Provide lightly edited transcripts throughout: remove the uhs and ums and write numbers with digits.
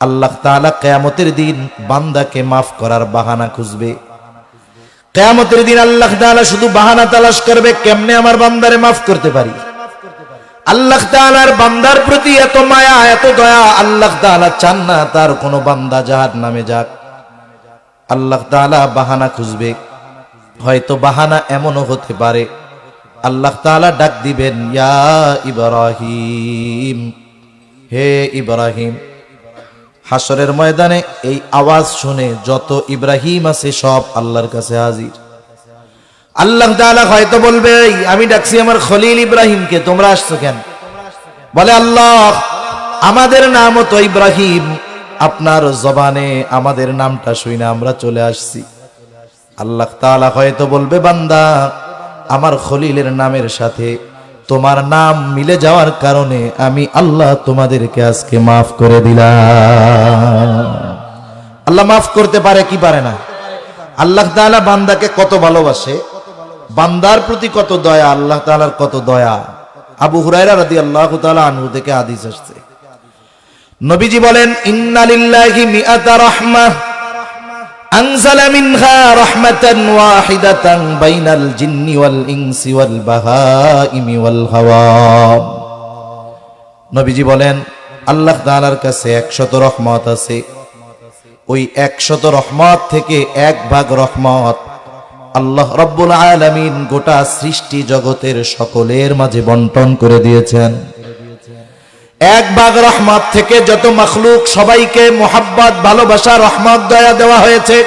আল্লাহ তাআলা কিয়ামতের দিন বান্দাকে মাফ করার বাহানা খুঁজবে। কিয়ামতের দিন আল্লাহ তাআলা শুধু বাহানা তালাশ করবে, কেমনে আমার বান্দারে মাফ করতে পারি। আল্লাহ তাআলার বান্দার প্রতি এত মায়া, এত দয়া, আল্লাহ তাআলা চান না তার কোনো বান্দা জাহান্নামে যাক। আল্লাহ তাআলা বাহানা খুঁজবে। হয়তো বাহানা এমনও হতে পারে, আল্লাহ তাআলা ডাক দিবেন, ইয়া ইব্রাহিম, হে ইব্রাহিম। হাসরের ময়দানে এই আওয়াজ শুনে যত ইব্রাহিম আছে সব আল্লাহর কাছে হাজির। আল্লাহ তাআলা হয়তো বলবে, আমি ডাকছি আমার খলিল ইব্রাহিমকে, তোমরা আসছো কেন? বলে, আল্লাহ আমাদের নামও তো ইব্রাহিম, আপনার জবানে আমাদের নামটা শুনে আমরা চলে আসছি। আল্লাহ তাআলা হয়তো বলবে, বান্দা আমার খলিলের নামের সাথে তোমার নাম মিলে যাওয়ার কারণে আমি আল্লাহ তোমাদেরকে আজকে মাফ করে দিলাম। আল্লাহ মাফ করতে পারে কি পারে না? আল্লাহ তাআলা বান্দাকে কত ভালোবাসে, বান্দার প্রতি কত দয়া, আল্লাহ তাআলার কত দয়া। আবু হুরায়রা রাদিয়াল্লাহু তাআলা আনহু থেকে হাদিস আসছে, নবীজি বলেন, ইন্না লিল্লাহি মিআতা রাহমাহ আনজালা মিনহা রাহমাতান ওয়াহিদাতান বাইনাল জিন্নি ওয়াল ইনসি ওয়াল বাহাইমি ওয়াল হাওয়াম। নবীজি বলেন, আল্লাহ তাআলার কাছে 100 রহমত আছে। ওই 100 রহমত থেকে 1 ভাগ রহমত আল্লাহ রাব্বুল আলামিন গোটা সৃষ্টি জগতের সকলের মাঝে বন্টন করে দিয়েছেন। 1 ভাগ রহমত থেকে যত মাখলুক সবাইকে মোহাব্বত, ভালোবাসা, রহমত, দয়া দেওয়া হয়েছে।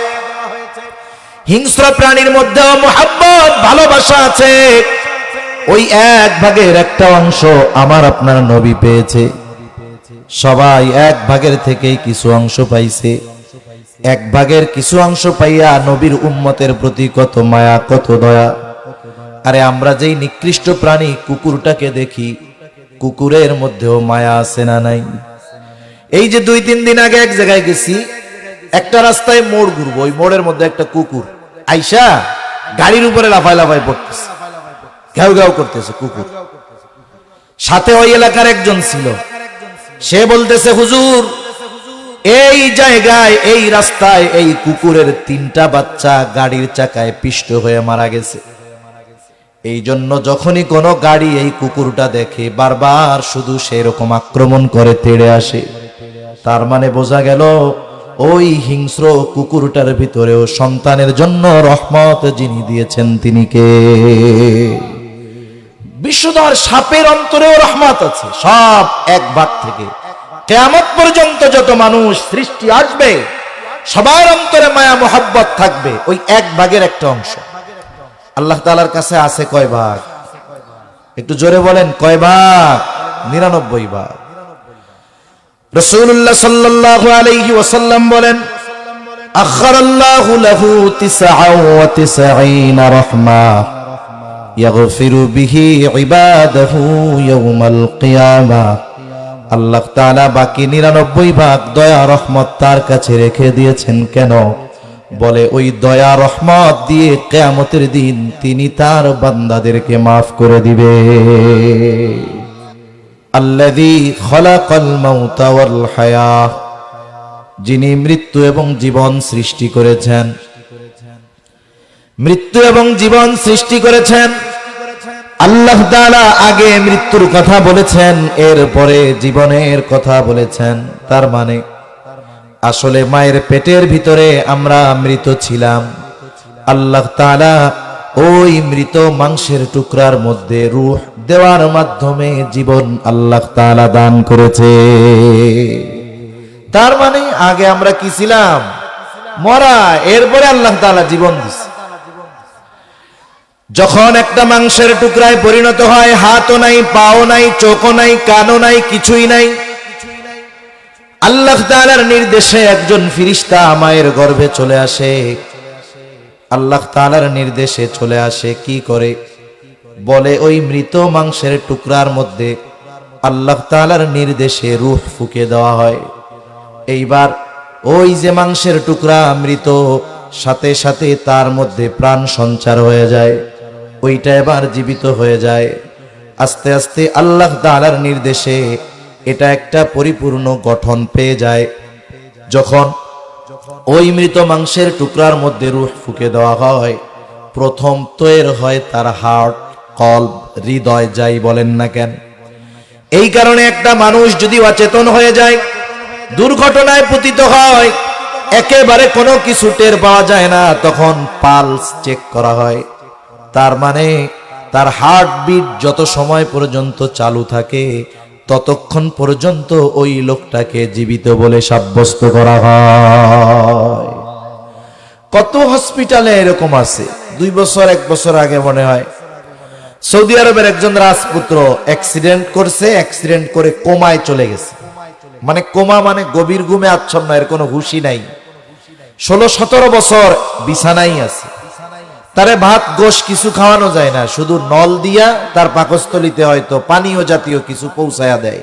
হিংস্র প্রাণীর মধ্যেও মোহাব্বত, ভালোবাসা আছে। ওই 1 ভাগের একটা অংশ আমার আপনার নবী পেয়েছে। সবাই 1 ভাগের থেকেই কিছু অংশ পাইছে। 1 ভাগের কিছু অংশ পাইয়া নবীর উম্মতের প্রতি কত মায়া, কত দয়া। আরে আমরা যেই নিকৃষ্ট প্রাণী কুকুরটাকে দেখি, কুকুরের মধ্যেও মায়া আছে না নাই? এই যে 2-3 দিন আগে এক জায়গায় গেছি, একটা রাস্তায় মোড় ঘুরবো, ওই মোড়ের মধ্যে একটা কুকুর আইসা গাড়ির উপরে লাফায় লাফায় পড়তেছে, ঘেউ ঘেউ করতেছে কুকুর। সাথে ওই এলাকার একজন ছিল, সে বলতেছে, হুজুর এই জায়গায়, এই রাস্তায় এই কুকুরের 3টা বাচ্চা গাড়ির চাকায় পিষ্ট হয়ে মারা গেছে। এই জন্য যখনই কোনো গাড়ি এই কুকুরটা দেখে বারবার শুধু সেরকম আক্রমণ করে, তেড়ে আসে। তার মানে বোঝা গেল ওই হিংস্র কুকুরটার ভিতরেও সন্তানের জন্য রহমত যিনি দিয়েছেন তিনি কে? বিষধর সাপের অন্তরেও রহমত আছে। সব 1 ভাগ থেকে কিয়ামত পর্যন্ত যত মানুষ সৃষ্টি আসবে সবার অন্তরে মায়া, মোহাব্বত থাকবে। ওই 1 ভাগের একটা অংশ আল্লাহ তাআলার কাছে আছে কয় ভাগ? একটু জোরে বলেন, কয় ভাগ? 99 ভাগ। রাসূলুল্লাহ সাল্লাল্লাহু আলাইহি ওয়াসাল্লাম বলেন, আখারাল্লাহু লাহু 99 রাহমাহ ইয়াগফিরু বিহি ইবাদাহু ইয়াউমাল কিয়ামাহ। আল্লাহ তাআলা বাকি 99 ভাগ দয়া, রহমত তার কাছে রেখে দিয়েছেন। কেন? বলে ওই দয়া, রহমত দিয়ে কিয়ামতের দিন তিনি তার বান্দাদেরকে মাফ করে দিবে। আল্লাযী খলাকাল মাউতা ওয়াল হায়াহ, যিনি মৃত্যু এবং জীবন সৃষ্টি করেছেন। মৃত্যু এবং জীবন সৃষ্টি করেছেন আল্লাহ তাআলা। আগে মৃত্যুর কথা বলেছেন, এরপরে জীবনের কথা বলেছেন। তার মানে আসলে মায়ের পেটের ভিতরে আমরা মৃত ছিলাম। আল্লাহ তাআলা ওই মৃত মাংসের টুকরার মধ্যে রূহ দেওয়ার মাধ্যমে জীবন আল্লাহ তাআলা দান করেছে। তার মানে আগে আমরা কি ছিলাম? মরা। এরপরে আল্লাহ তাআলা জীবন দিছে। যখন একটা মাংসের টুকরায় পরিণত হয়, হাতও নাই, পাও নাই, চোখও নাই, কানও নাই, কিছুই নাই, আল্লাহ তাআলার নির্দেশে একজন ফেরেশতা মায়ের গর্ভে চলে আসে। আল্লাহ তাআলার নির্দেশে চলে আসে। কি করে? বলে ওই মৃত মাংসের টুকরার মধ্যে আল্লাহ তাআলার নির্দেশে রূহ ফুঁকে দেওয়া হয়। এইবার ওই যে মাংসের টুকরা মৃত, সাথে সাথে তার মধ্যে প্রাণ সঞ্চার হয়ে যায়, ওইটা এবার জীবিত হয়ে যায়। আস্তে আস্তে আল্লাহ তাআলার নির্দেশে এটা একটা পরিপূর্ণ গঠন পেয়ে যায়। যখন ওই মৃত মাংসের টুকরার মধ্যে রূহ ফুঁকে দেওয়া হয়, প্রথম তৈরি হয় তার হার্ট, কলব, হৃদয়, যাই বলেন না কেন। এই কারণে একটা মানুষ যদি অচেতন হয়ে যায়, দুর্ঘটনায় পতিত হয়, একেবারে কোনো কিছু টের পাওয়া যায় না, তখন পালস চেক করা হয়। তার মানে তার হার্টবিট যত সময় পর্যন্ত চালু থাকে ততক্ষণ পর্যন্ত ওই লোকটাকে জীবিত বলে সাব্যস্ত করা হয়। কত হসপিটালে এরকম আছে। 2 বছর 1 বছর আগে মনে হয় সৌদি আরবের একজন রাজপুত্র অ্যাক্সিডেন্ট করছে, অ্যাক্সিডেন্ট করে কোমায় চলে গেছে। মানে কোমা মানে গভীর ঘুমে আচ্ছন্ন, এর কোনো হুঁশই নাই। 16-17 বছর বিছানাই আছে। তারে ভাত গোশ কিছু খাওয়ানো যায় না, শুধু নল দিয়া তার পাকস্থলিতে হয়তো পানীয় জাতীয় কিছু পৌঁছায়া দেয়।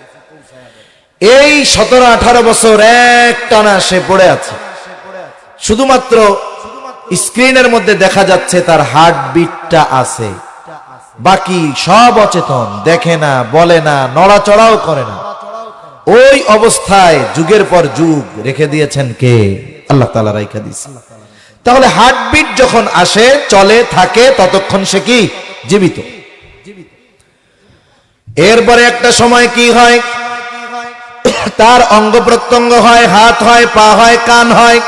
এই 17-18 বছর একটানা সে পড়ে আছে। শুধুমাত্র স্ক্রিনের মধ্যে দেখা যাচ্ছে তার হার্টবিটটা আছে, বাকি সব অচেতন, দেখে না, বলে না, নড়াচড়াও করে না। ওই অবস্থায় যুগের পর যুগ রেখে দিয়েছেন কে? আল্লাহ তাআলা রাইখা দিয়েছে। তাহলে হার্টবিট যখন আসে, চলে, থাকে, ততক্ষণ সে কি? জীবিত। এরপরে একটা সময় কি হয়, তার অঙ্গ প্রত্যঙ্গ হয়, হাত হয়, পা হয়, কান হয়,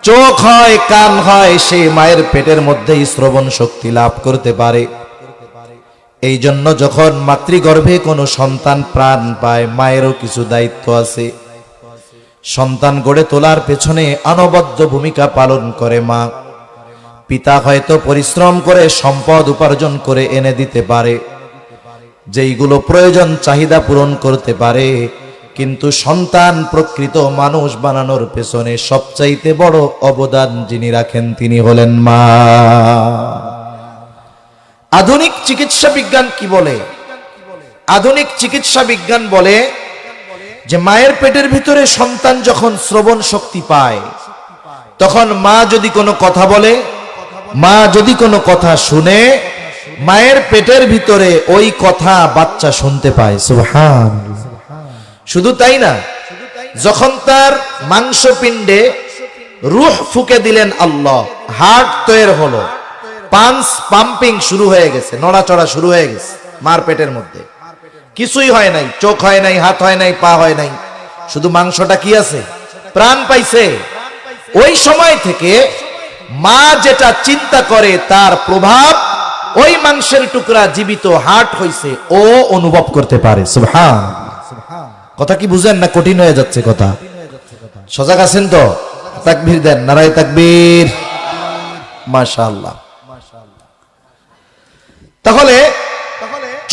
চোখ হয়, কান হয়, সে মায়ের পেটের মধ্যেই শ্রবণ শক্তি লাভ করতে পারে। এই জন্য যখন মাতৃগর্ভে কোনো সন্তান প্রাণ পায়, মায়েরও কিছু দায়িত্ব আছে। সন্তান গড়ে তোলার পেছনে অনবদ্য ভূমিকা পালন করে মা। পিতা হয়তো পরিশ্রম করে সম্পদ উপার্জন করে এনে দিতে পারে, যেইগুলো প্রয়োজন চাহিদা পূরণ করতে পারে, কিন্তু সন্তান প্রকৃত মানুষ বানানোর পেছনে সবচাইতে বড় অবদান যিনি রাখেন তিনি হলেন মা। আধুনিক চিকিৎসা বিজ্ঞান কি বলে? আধুনিক চিকিৎসা বিজ্ঞান বলে যে মায়ের পেটের ভিতরে সন্তান যখন শ্রবণ শক্তি পায়, তখন মা যদি কোনো কথা বলে, মা যদি কোনো কথা শুনে, মায়ের পেটের ভিতরে ওই কথা বাচ্চা শুনতে পায়। সুবহানাল্লাহ। শুধু তাই না, যখন তার মাংসপিণ্ডে রূহ ফুঁকে দিলেন আল্লাহ, হার্ট তৈরি হলো, পাঞ্চ পাম্পিং শুরু হয়ে গেছে, নড়াচড়া শুরু হয়ে গেছে, মার পেটের মধ্যে কিছুই হয় নাই, চোখ হয় নাই, হাত হয় নাই, পা হয় নাই, শুধু মাংসটা কি আছে? প্রাণ পাইছে। ওই সময় থেকে মা যেটা চিন্তা করে তার প্রভাব ওই মাংসের টুকরা জীবিত হার্ট হইছে ও অনুভব করতে পারে। সুবহানাল্লাহ। কথা কি বুঝেন না কঠিন হয়ে যাচ্ছে কথা? সজাগ আছেন তো? তাকবীর দেন, নারায়ে তাকবীর। মাশাআল্লাহ। তাহলে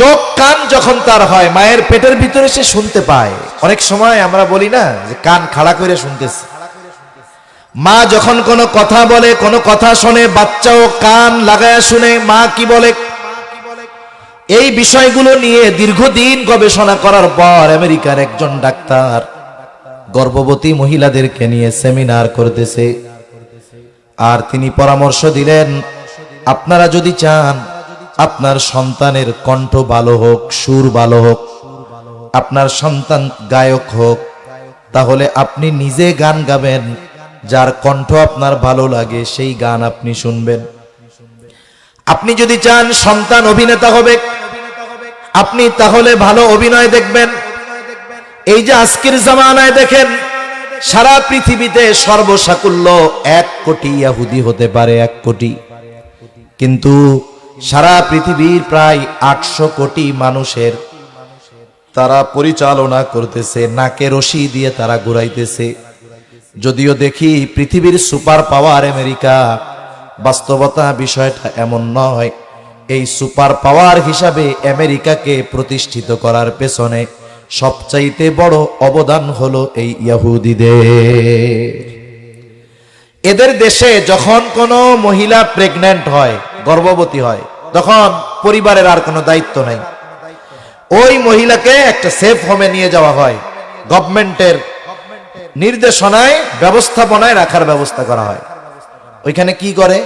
চোখ কান যখন তার হয়, মায়ের পেটের ভিতরে সে শুনতে পায়। অনেক সময় আমরা বলি না যে কান খাড়া করে শুনতেছে। মা যখন কোনো কথা বলে, কোনো কথা শোনে, বাচ্চাও কান লাগায়া শুনে মা কি বলে। এই বিষয়গুলো নিয়ে দীর্ঘদিন গবেষণা করার পর আমেরিকার একজন ডাক্তার গর্ভবতী মহিলাদেরকে নিয়ে সেমিনার করতেছে, আর তিনি পরামর্শ দিলেন, আপনারা যদি চান আপনার সন্তানের কণ্ঠ ভালো হোক, সুর ভালো হোক, আপনার সন্তান গায়ক হোক, তাহলে আপনি নিজে গান গাবেন, যার কণ্ঠ আপনার ভালো লাগে সেই গান আপনি শুনবেন। আপনি যদি চান সন্তান অভিনেতা হবে, আপনি তাহলে ভালো অভিনয় দেখবেন। এই যে আজকের জামানায় দেখেন সারা পৃথিবীতে সর্বসাকুল্য 1 কোটি ইহুদি হতে পারে, 1 কোটি, কিন্তু সারা পৃথিবীর প্রায় 800 কোটি মানুষের তারা পরিচালনা করতেছে, নাকে রশি দিয়ে তারা ঘুরাইতেছে। যদিও দেখি পৃথিবীর সুপার পাওয়ার আমেরিকা, বাস্তবতা বিষয়টা এমন নয়। এই সুপার পাওয়ার হিসাবে আমেরিকাকে প্রতিষ্ঠিত করার পেছনে সবচাইতে বড় অবদান হলো এই ইহুদিদের। এদের দেশে যখন কোনো মহিলা প্রেগন্যান্ট হয়, গর্ভবতী হয়, তখন পরিবারের আর কোনো দায়িত্ব নাই। ওই মহিলাকে একটা সেফ হোমে নিয়ে যাওয়া হয়, গভর্নমেন্টের নির্দেশনায় ব্যবস্থাপনায় রাখার ব্যবস্থা করা হয়। ওইখানে কি করে,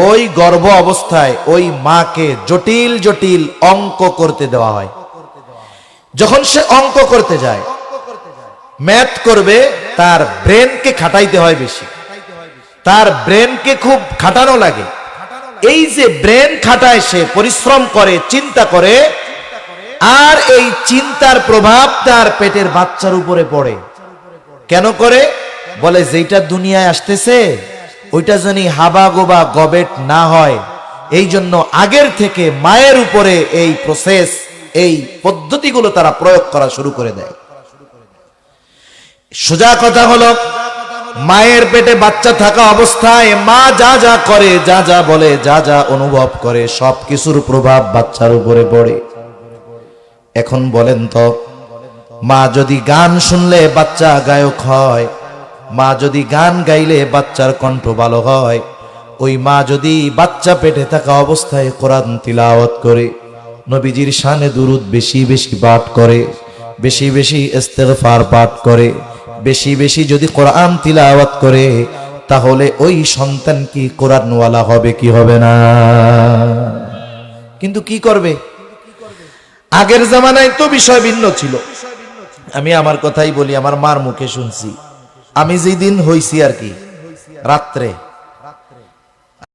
ওই গর্ভ অবস্থায় ওই মাকে জটিল জটিল অঙ্ক করতে দেওয়া হয়। যখন সে অঙ্ক করতে যায়, ম্যাথ করবে, তার ব্রেনকে খাটাইতে হয় বেশি, তার ব্রেনকে খুব খাটানো লাগে। এই যে ব্রেন খাটায়, সে পরিশ্রম করে, চিন্তা করে, আর এই চিন্তার প্রভাব তার পেটের বাচ্চার উপরে পড়ে। কেন করে? বলে যেটা দুনিয়ায় আসতেছে ওইটা যেন হাবা গোবা গবেট না হয়, এই জন্য আগের থেকে মায়ের উপরে এই প্রসেস, এই পদ্ধতিগুলো তারা প্রয়োগ করা শুরু করে দেয়। সোজা কথা হলো, মায়ের পেটে বাচ্চা থাকা অবস্থায় মা যা যা করে, যা যা বলে, যা যা অনুভব করে, সব কিছুর প্রভাব বাচ্চার উপরে পড়ে। এখন বলেন তো, মা যদি গান শুনলে বাচ্চা গায়ক হয়, মা যদি গান গাইলে বাচ্চার কণ্ঠ ভালো হয়, ওই মা যদি বাচ্চা পেটে থাকা অবস্থায় কোরআন তিলাওয়াত করে, নবীজির শানে দুরূদ বেশি বেশি পাঠ করে, বেশি বেশি ইস্তিগফার পাঠ করে, বেশি বেশি যদি কোরআন তিলাওয়াত করে, তাহলে ওই সন্তান কি কোরআনওয়ালা হবে কি হবে না? কিন্তু কি করবে? আগের জামানায় তো বিষয় ভিন্ন ছিল। আমি আমার কথাই বলি, আমার মার মুখে শুনছি। আমি যেদিন হইছি আর কি, রাত্রে